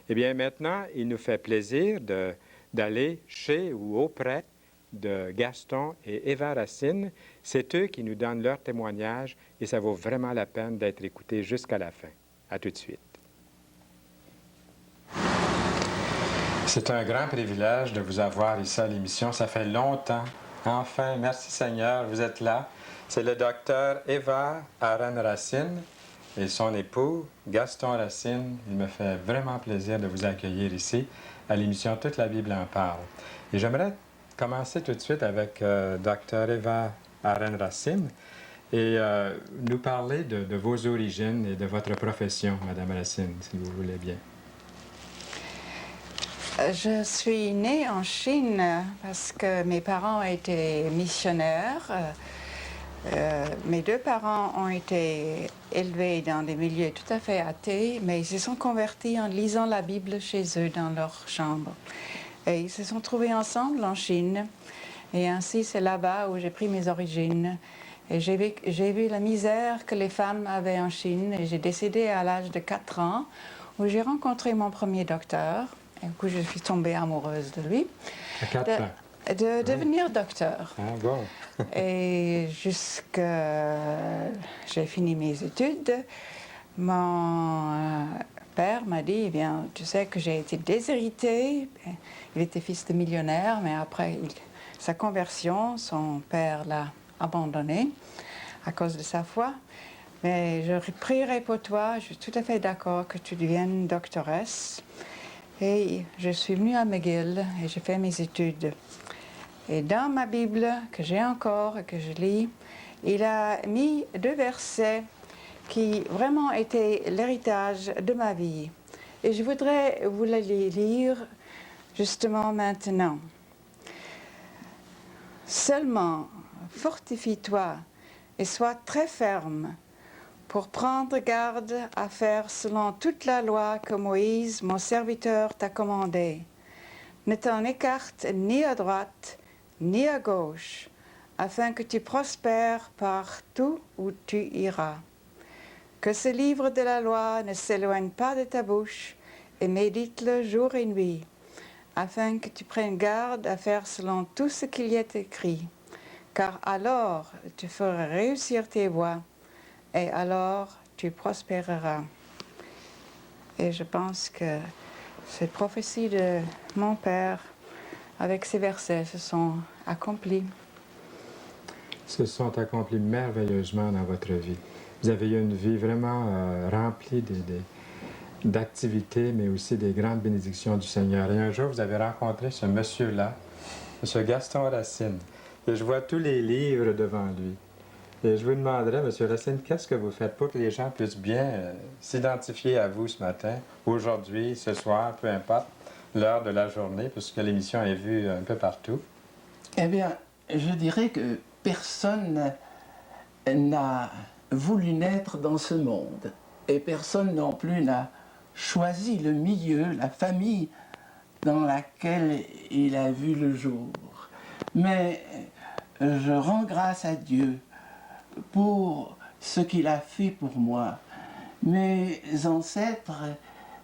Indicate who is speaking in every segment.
Speaker 1: Eh bien, maintenant, il nous fait plaisir d'aller chez ou auprès de Gaston et Eva Racine. C'est eux qui nous donnent leur témoignage et ça vaut vraiment la peine d'être écouté jusqu'à la fin. À tout de suite. C'est un grand privilège de vous avoir ici à l'émission. Ça fait longtemps. Enfin, merci Seigneur, vous êtes là. C'est le docteur Eva Aran Racine et son époux, Gaston Racine. Il me fait vraiment plaisir de vous accueillir ici à l'émission Toute la Bible en parle. Et j'aimerais commencer tout de suite avec docteur Eva Aran Racine et nous parler de vos origines et de votre profession, Madame Racine, si vous voulez bien.
Speaker 2: Je suis née en Chine parce que mes parents étaient missionnaires. Mes deux parents ont été élevés dans des milieux tout à fait athées, mais ils se sont convertis en lisant la Bible chez eux dans leur chambre. Et ils se sont trouvés ensemble en Chine. Et ainsi, c'est là-bas où j'ai pris mes origines. Et j'ai vu la misère que les femmes avaient en Chine. Et j'ai décidé à l'âge de 4 ans, où j'ai rencontré mon premier docteur. Et du coup, je suis tombée amoureuse de lui.
Speaker 1: À 4 ans.
Speaker 2: De devenir docteur.
Speaker 1: Ah bon.
Speaker 2: Et jusqu'à j'ai fini mes études, mon père m'a dit, eh bien, tu sais que j'ai été déshéritée. Il était fils de millionnaire, mais après sa conversion, son père l'a abandonné à cause de sa foi. Mais je prierai pour toi, je suis tout à fait d'accord que tu deviennes doctoresse. Et je suis venue à McGill et j'ai fait mes études. Et dans ma Bible, que j'ai encore et que je lis, il a mis 2 versets qui vraiment étaient l'héritage de ma vie. Et je voudrais vous les lire justement maintenant. Seulement, fortifie-toi et sois très ferme pour prendre garde à faire selon toute la loi que Moïse, mon serviteur, t'a commandée. Ne t'en écarte ni à droite, ni à gauche, afin que tu prospères partout où tu iras. Que ce livre de la loi ne s'éloigne pas de ta bouche, et médite-le jour et nuit, afin que tu prennes garde à faire selon tout ce qu'il y est écrit. Car alors tu feras réussir tes voies, et alors tu prospéreras. Et je pense que cette prophétie de mon père, avec ces versets, se sont accomplis.
Speaker 1: Se sont accomplis merveilleusement dans votre vie. Vous avez eu une vie vraiment remplie d'activités, mais aussi des grandes bénédictions du Seigneur. Et un jour, vous avez rencontré ce monsieur-là, M. Gaston Racine. Et je vois tous les livres devant lui. Et je vous demanderais, M. Racine, qu'est-ce que vous faites pour que les gens puissent bien s'identifier à vous ce matin, aujourd'hui, ce soir, peu importe l'heure de la journée, puisque l'émission est vue un peu partout?
Speaker 3: Eh bien, je dirais que personne n'a voulu naître dans ce monde. Et personne non plus n'a choisi le milieu, la famille dans laquelle il a vu le jour. Mais je rends grâce à Dieu pour ce qu'il a fait pour moi. Mes ancêtres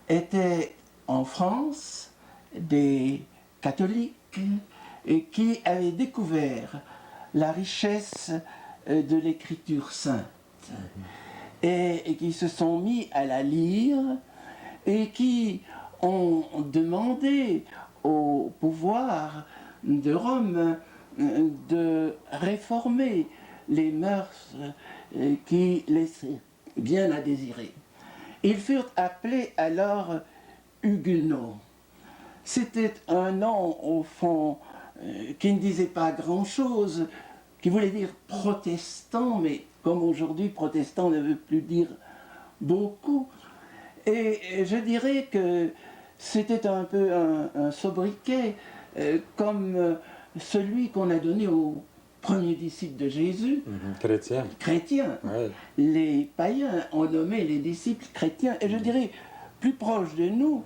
Speaker 3: étaient en France des catholiques et qui avaient découvert la richesse de l'écriture sainte et qui se sont mis à la lire et qui ont demandé au pouvoir de Rome de réformer les mœurs qui laissaient bien à désirer. Ils furent appelés alors huguenots. C'était un nom, au fond, qui ne disait pas grand-chose, qui voulait dire protestant, mais comme aujourd'hui, protestant ne veut plus dire beaucoup. Et je dirais que c'était un peu un sobriquet, comme celui qu'on a donné aux premiers disciples de Jésus.
Speaker 1: Chrétien.
Speaker 3: Chrétiens.
Speaker 1: Oui.
Speaker 3: Les païens ont nommé les disciples chrétiens. Et je dirais, plus proche de nous,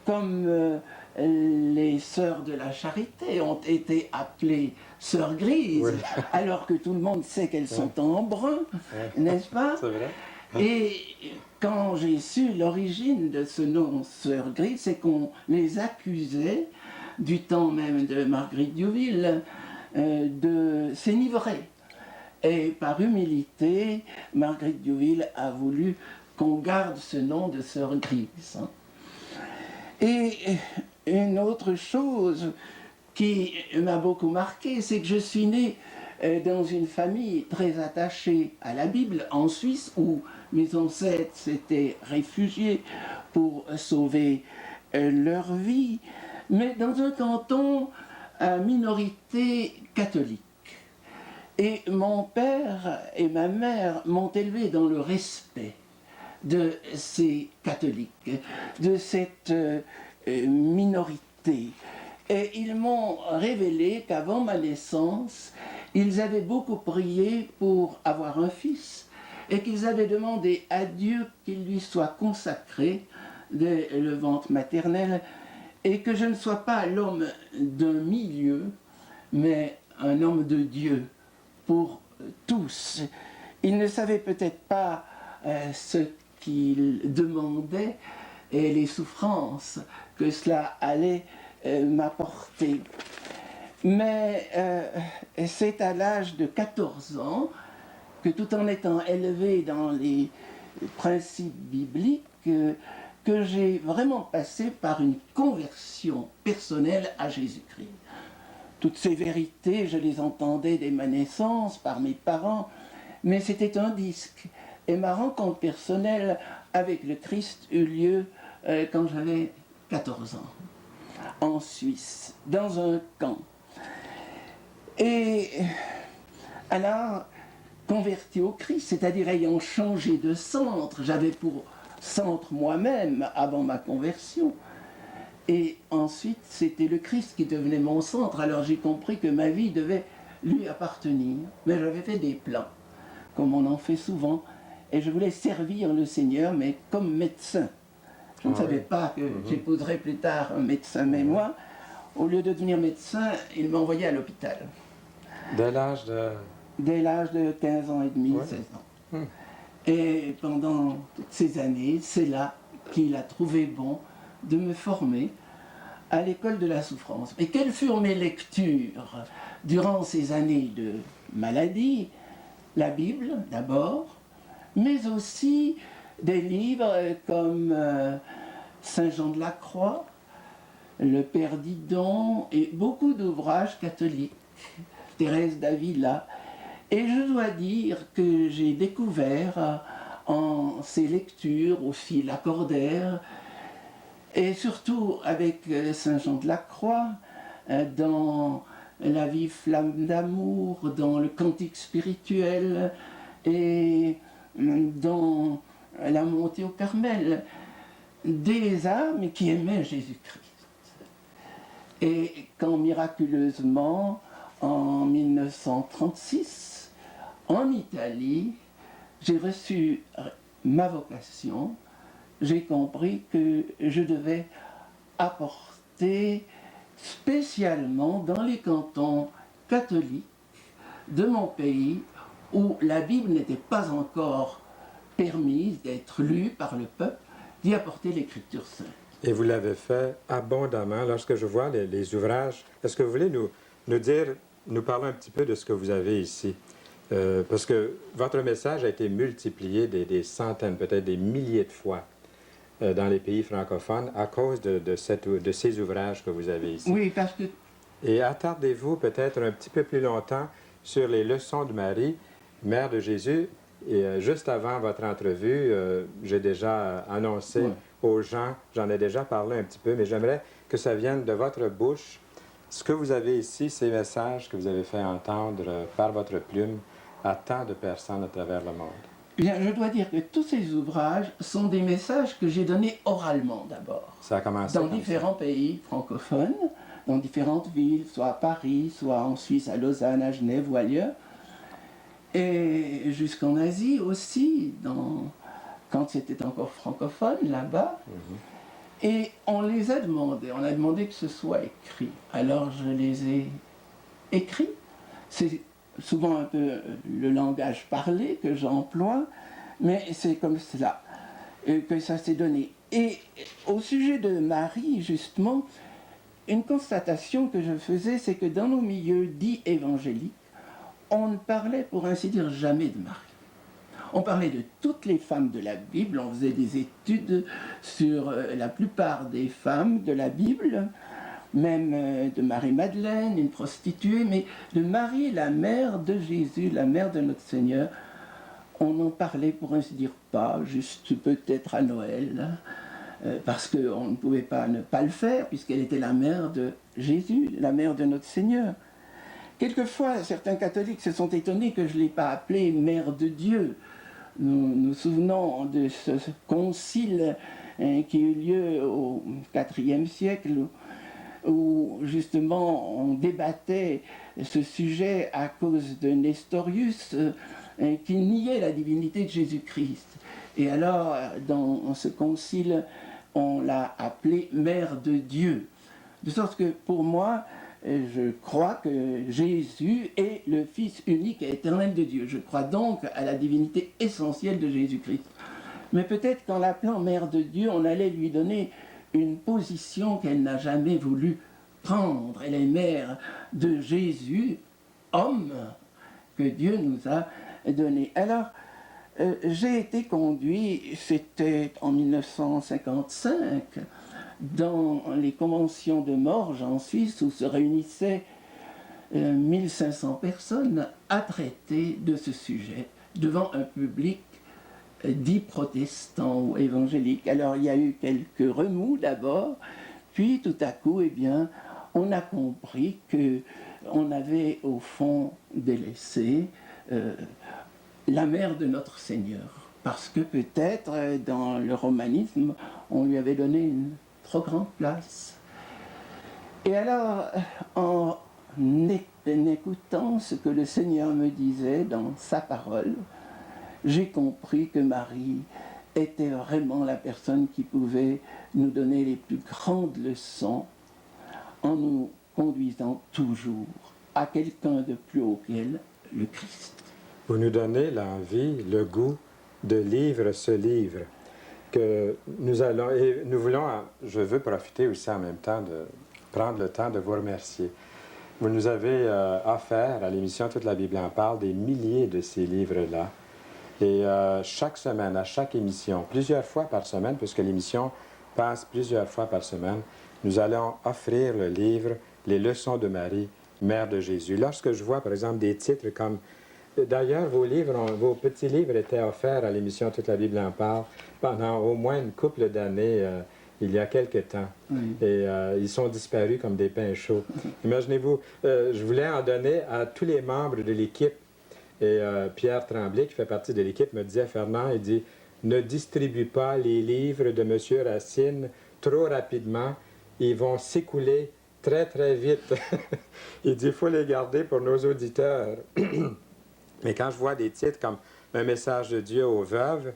Speaker 3: comme les sœurs de la charité ont été appelées sœurs grises,
Speaker 1: Oui.
Speaker 3: alors que tout le monde sait qu'elles sont en brun, n'est-ce pas?
Speaker 1: C'est vrai.
Speaker 3: Et quand j'ai su l'origine de ce nom Sœur Grise, c'est qu'on les accusait, du temps même de Marguerite Diouville, de s'énivrer. Et par humilité, Marguerite Diouville a voulu qu'on garde ce nom de Sœur Grise. Et une autre chose qui m'a beaucoup marqué, c'est que je suis né dans une famille très attachée à la Bible, en Suisse, où mes ancêtres s'étaient réfugiés pour sauver leur vie, mais dans un canton à minorité catholique. Et mon père et ma mère m'ont élevé dans le respect de ces catholiques, de cette minorité. Et ils m'ont révélé qu'avant ma naissance, ils avaient beaucoup prié pour avoir un fils et qu'ils avaient demandé à Dieu qu'il lui soit consacré dès le ventre maternel et que je ne sois pas l'homme d'un milieu, mais un homme de Dieu pour tous. Ils ne savaient peut-être pas ce qu'ils demandaient et les souffrances que cela allait m'apporter. Mais c'est à l'âge de 14 ans que, tout en étant élevé dans les principes bibliques, que j'ai vraiment passé par une conversion personnelle à Jésus-Christ. Toutes ces vérités, je les entendais dès ma naissance par mes parents, mais c'était un disque. Et ma rencontre personnelle avec le Christ eut lieu quand j'avais 14 ans, en Suisse, dans un camp. Et alors, converti au Christ, c'est-à-dire ayant changé de centre, j'avais pour centre moi-même avant ma conversion. Et ensuite, c'était le Christ qui devenait mon centre. Alors j'ai compris que ma vie devait lui appartenir. Mais j'avais fait des plans, comme on en fait souvent. Et je voulais servir le Seigneur, mais comme médecin. Je ne savais pas que j'épouserais plus tard un médecin. Mais moi, au lieu de devenir médecin, il m'envoyait à l'hôpital.
Speaker 1: Dès l'âge de...
Speaker 3: Dès l'âge de 15 ans et demi, 16 ans. Et pendant toutes ces années, c'est là qu'il a trouvé bon de me former à l'école de la souffrance. Et quelles furent mes lectures durant ces années de maladie? La Bible d'abord, mais aussi des livres comme Saint Jean de la Croix, le Père Didon et beaucoup d'ouvrages catholiques, Thérèse d'Avila. Et je dois dire que j'ai découvert en ces lectures aussi Lacordaire, et surtout avec Saint Jean de la Croix, dans La vive flamme d'amour, dans le Cantique spirituel et dans La montée au Carmel, des âmes qui aimaient Jésus-Christ. Et quand miraculeusement, en 1936, en Italie, j'ai reçu ma vocation, j'ai compris que je devais apporter spécialement dans les cantons catholiques de mon pays où la Bible n'était pas encore permise d'être lue par le peuple, d'y apporter l'écriture sainte.
Speaker 1: Et vous l'avez fait abondamment. Lorsque je vois les ouvrages, est-ce que vous voulez nous parler un petit peu de ce que vous avez ici? Parce que votre message a été multiplié des centaines, peut-être des milliers de fois dans les pays francophones à cause de ces ouvrages que vous avez ici.
Speaker 3: Oui, parce que...
Speaker 1: Et attardez-vous peut-être un petit peu plus longtemps sur les leçons de Marie, mère de Jésus. Et juste avant votre entrevue, j'ai déjà annoncé aux gens, j'en ai déjà parlé un petit peu, mais j'aimerais que ça vienne de votre bouche. Ce que vous avez ici, ces messages que vous avez fait entendre par votre plume à tant de personnes à travers le monde.
Speaker 3: Bien, je dois dire que tous ces ouvrages sont des messages que j'ai donnés oralement d'abord.
Speaker 1: Ça a commencé
Speaker 3: dans différents pays francophones, dans différentes villes, soit à Paris, soit en Suisse, à Lausanne, à Genève ou ailleurs. Et jusqu'en Asie aussi, quand c'était encore francophone, là-bas. Et on les a demandé, on a demandé que ce soit écrit. Alors je les ai écrits. C'est souvent un peu le langage parlé que j'emploie, mais c'est comme cela. que ça s'est donné. Et au sujet de Marie, justement, une constatation que je faisais, c'est que dans nos milieux dits évangéliques, on ne parlait pour ainsi dire jamais de Marie. On parlait de toutes les femmes de la Bible, on faisait des études sur la plupart des femmes de la Bible, même de Marie-Madeleine, une prostituée, mais de Marie, la mère de Jésus, la mère de notre Seigneur, on n'en parlait pour ainsi dire pas, juste peut-être à Noël, parce qu'on ne pouvait pas ne pas le faire, puisqu'elle était la mère de Jésus, la mère de notre Seigneur. Quelquefois, certains catholiques se sont étonnés que je ne l'ai pas appelée Mère de Dieu. Nous nous souvenons de ce concile qui eut lieu au IVe siècle, où justement on débattait ce sujet à cause de Nestorius, qui niait la divinité de Jésus-Christ. Et alors, dans ce concile, on l'a appelée Mère de Dieu. De sorte que pour moi, je crois que Jésus est le Fils unique et éternel de Dieu. Je crois donc à la divinité essentielle de Jésus-Christ. Mais peut-être qu'en l'appelant Mère de Dieu, on allait lui donner une position qu'elle n'a jamais voulu prendre. Elle est mère de Jésus, homme, que Dieu nous a donné. Alors, j'ai été conduit, c'était en 1955, dans les conventions de Morges en Suisse, où se réunissaient 1500 personnes à traiter de ce sujet devant un public dit protestant ou évangélique. Alors il y a eu quelques remous d'abord, puis tout à coup, eh bien, on a compris qu'on avait au fond délaissé la mère de notre Seigneur, parce que peut-être dans le romanisme, on lui avait donné une trop grande place. Et alors, en écoutant ce que le Seigneur me disait dans sa parole, j'ai compris que Marie était vraiment la personne qui pouvait nous donner les plus grandes leçons en nous conduisant toujours à quelqu'un de plus haut qu'elle, le Christ.
Speaker 1: Vous nous donnez l'envie, le goût de lire ce livre que nous allons, et nous voulons, je veux profiter aussi en même temps de prendre le temps de vous remercier. Vous nous avez offert à l'émission Toute la Bible en parle des milliers de ces livres-là. Et chaque semaine, à chaque émission, plusieurs fois par semaine, puisque l'émission passe plusieurs fois par semaine, nous allons offrir le livre « Les leçons de Marie, mère de Jésus ». Lorsque je vois, par exemple, des titres comme... D'ailleurs, vos petits livres étaient offerts à l'émission Toute la Bible en parle pendant au moins une couple d'années, il y a quelque temps.
Speaker 3: Oui.
Speaker 1: Et ils sont disparus comme des pains chauds. Imaginez-vous, je voulais en donner à tous les membres de l'équipe. Et Pierre Tremblay, qui fait partie de l'équipe, me disait, Fernand, il dit, ne distribue pas les livres de M. Racine trop rapidement, ils vont s'écouler très, très vite. Il dit, il faut les garder pour nos auditeurs. Mais quand je vois des titres comme Un message de Dieu aux veuves,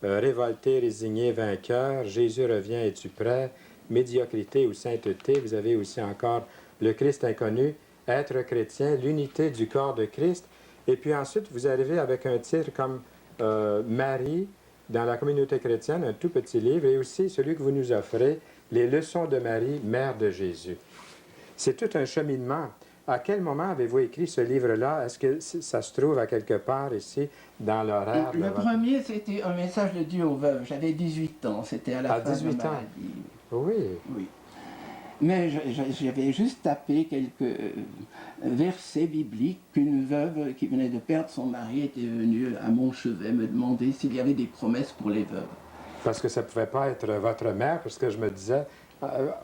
Speaker 1: Révolté, résigné, vainqueur, Jésus revient, es-tu prêt? Médiocrité ou sainteté, vous avez aussi encore Le Christ inconnu, Être chrétien, l'unité du corps de Christ. Et puis ensuite, vous arrivez avec un titre comme Marie, dans la communauté chrétienne, un tout petit livre, et aussi celui que vous nous offrez, Les leçons de Marie, mère de Jésus. C'est tout un cheminement. À quel moment avez-vous écrit ce livre-là? Est-ce que ça se trouve à quelque part ici, dans l'horaire?
Speaker 3: Le premier, c'était Un message de Dieu aux veuves. J'avais 18 ans, c'était à la fin
Speaker 1: 18
Speaker 3: de ma
Speaker 1: ans.
Speaker 3: maladie.
Speaker 1: Oui.
Speaker 3: Oui. Mais j'avais juste tapé quelques versets bibliques qu'une veuve qui venait de perdre son mari était venue à mon chevet me demander s'il y avait des promesses pour les veuves.
Speaker 1: Parce que ça ne pouvait pas être votre mère, parce que je me disais,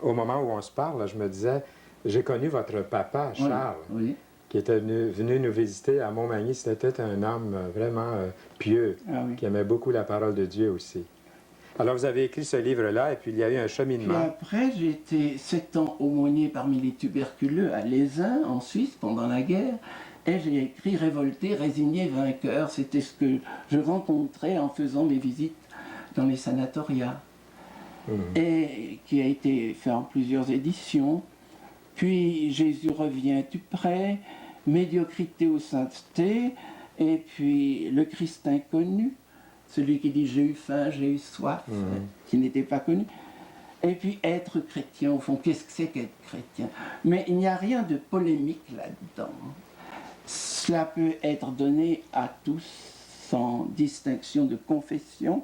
Speaker 1: au moment où on se parle, je me disais, j'ai connu votre papa, Charles,
Speaker 3: oui.
Speaker 1: qui était venu nous visiter à Montmagny. C'était un homme vraiment pieux,
Speaker 3: Oui.
Speaker 1: qui aimait beaucoup la parole de Dieu aussi. Alors, vous avez écrit ce livre-là, et puis il y a eu un
Speaker 3: Puis
Speaker 1: cheminement.
Speaker 3: après, j'ai été 7 ans aumônier parmi les tuberculeux à Lézin, en Suisse, pendant la guerre, et j'ai écrit Révolté, résigné, vainqueur. C'était ce que je rencontrais en faisant mes visites dans les sanatoriats, et qui a été fait en plusieurs éditions. Puis Jésus revient, es-tu prêt? Médiocrité ou sainteté, et puis Le Christ inconnu, celui qui dit j'ai eu faim, j'ai eu soif, qui n'était pas connu. Et puis être chrétien, au fond, qu'est-ce que c'est qu'être chrétien? Mais il n'y a rien de polémique là-dedans. Cela peut être donné à tous, sans distinction de confession.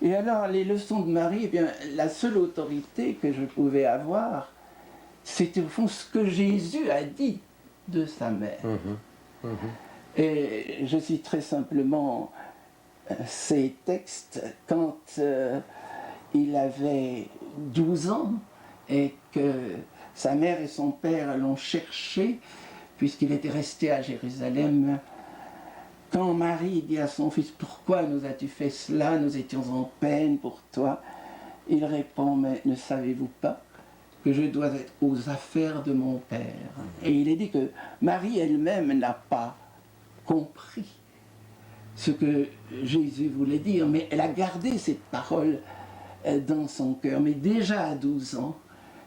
Speaker 3: Et alors, les leçons de Marie, eh bien, la seule autorité que je pouvais avoir, c'était au fond ce que Jésus a dit de sa mère. Et je citerai simplement ces textes quand il avait 12 ans et que sa mère et son père l'ont cherché puisqu'il était resté à Jérusalem. Quand Marie dit à son fils « Pourquoi nous as-tu fait cela? Nous étions en peine pour toi. » Il répond « Mais ne savez-vous pas que je dois être aux affaires de mon père ?» Et il est dit que Marie elle-même n'a pas compris ce que Jésus voulait dire, mais elle a gardé cette parole dans son cœur. Mais déjà à 12 ans,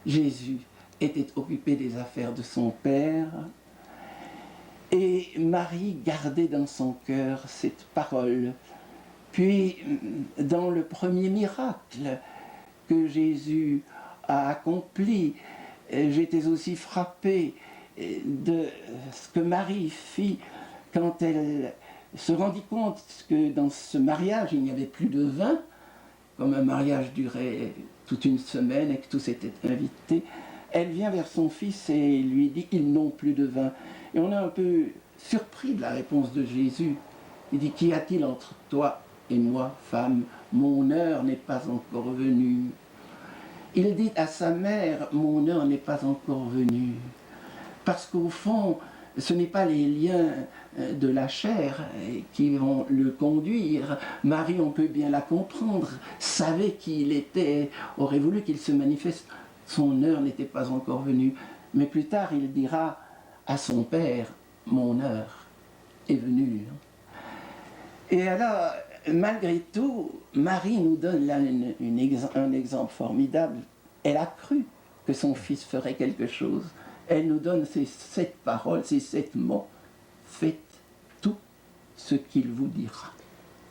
Speaker 3: Jésus était occupé des affaires de son père. Et Marie gardait dans son cœur cette parole. Puis, dans le premier miracle que Jésus a accompli, j'étais aussi frappé de ce que Marie fit quand elle se rendit compte que dans ce mariage, il n'y avait plus de vin, comme un mariage durait toute une semaine et que tous étaient invités. Elle vient vers son fils et lui dit « Ils n'ont plus de vin ». Et on est un peu surpris de la réponse de Jésus. Il dit « Qu'y a-t-il entre toi et moi, femme? Mon heure n'est pas encore venue. » Il dit à sa mère « Mon heure n'est pas encore venue. » Parce qu'au fond, ce n'est pas les liens de la chair qui vont le conduire. Marie, on peut bien la comprendre, savait qui il était, aurait voulu qu'il se manifeste. Son heure n'était pas encore venue. Mais plus tard, il dira à son père, « Mon heure est venue. » Et alors, malgré tout, Marie nous donne là un exemple formidable. Elle a cru que son fils ferait quelque chose. Elle nous donne ces 7 paroles, ces 7 mots. Faites tout ce qu'il vous dira.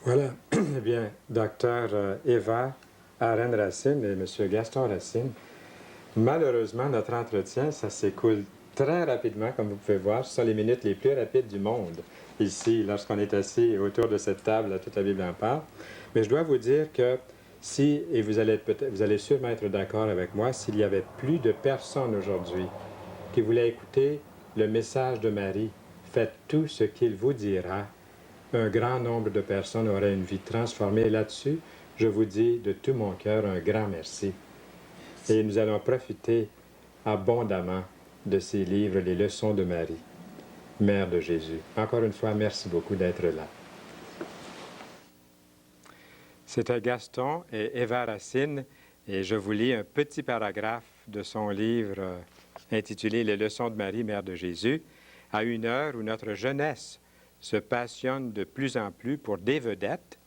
Speaker 1: Voilà. Eh bien, docteur Eva Arène-Racine et M. Gaston Racine, malheureusement, notre entretien, ça s'écoule très rapidement, comme vous pouvez voir. Ce sont les minutes les plus rapides du monde, ici, lorsqu'on est assis autour de cette table, à toute la Bible en parle. Mais je dois vous dire que si, et vous allez sûrement être d'accord avec moi, s'il y avait plus de personnes aujourd'hui qui voulaient écouter le message de Marie, faites tout ce qu'il vous dira, un grand nombre de personnes auraient une vie transformée. Là-dessus, je vous dis de tout mon cœur un grand merci. Et nous allons profiter abondamment de ces livres, les leçons de Marie, Mère de Jésus. Encore une fois, merci beaucoup d'être là. C'était Gaston et Eva Racine, et je vous lis un petit paragraphe de son livre intitulé « Les leçons de Marie, Mère de Jésus », à une heure où notre jeunesse se passionne de plus en plus pour des vedettes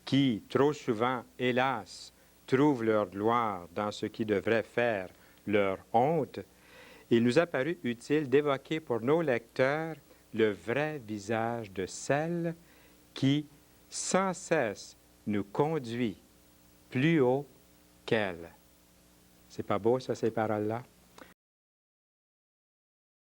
Speaker 1: qui, trop souvent, hélas, trouvent leur gloire dans ce qui devrait faire leur honte. Il nous a paru utile d'évoquer pour nos lecteurs le vrai visage de celle qui, sans cesse, nous conduit plus haut qu'elle. C'est pas beau, ça, ces paroles-là?